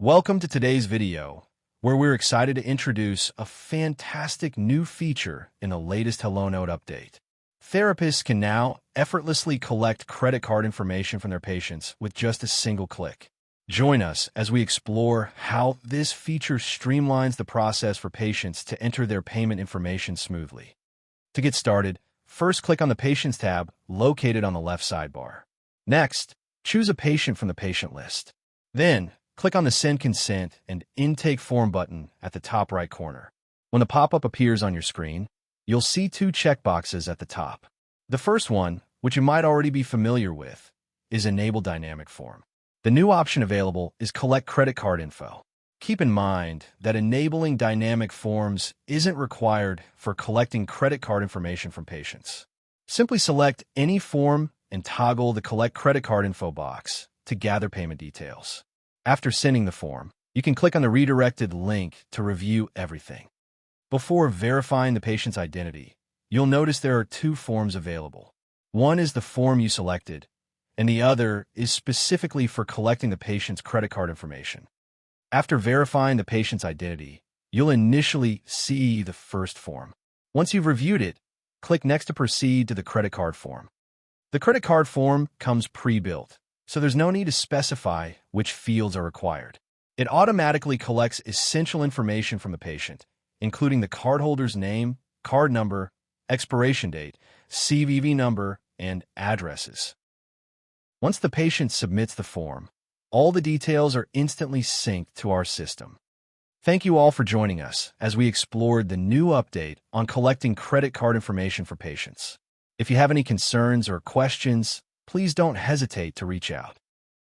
Welcome to today's video, where we're excited to introduce a fantastic new feature in the latest HelloNote update. Therapists can now effortlessly collect credit card information from their patients with just a single click. Join us as we explore how this feature streamlines the process for patients to enter their payment information smoothly. To get started, first click on the Patients tab located on the left sidebar. Next, choose a patient from the patient list. Then, click on the Send Consent and Intake Form button at the top right corner. When the pop-up appears on your screen, you'll see two checkboxes at the top. The first one, which you might already be familiar with, is Enable Dynamic Form. The new option available is Collect Credit Card Info. Keep in mind that enabling dynamic forms isn't required for collecting credit card information from patients. Simply select any form and toggle the Collect Credit Card Info box to gather payment details. After sending the form, you can click on the redirected link to review everything. Before verifying the patient's identity, you'll notice there are two forms available. One is the form you selected, and the other is specifically for collecting the patient's credit card information. After verifying the patient's identity, you'll initially see the first form. Once you've reviewed it, click Next to proceed to the credit card form. The credit card form comes pre-built, so there's no need to specify which fields are required. It automatically collects essential information from the patient, including the cardholder's name, card number, expiration date, CVV number, and addresses. Once the patient submits the form, all the details are instantly synced to our system. Thank you all for joining us as we explored the new update on collecting credit card information for patients. If you have any concerns or questions, please don't hesitate to reach out.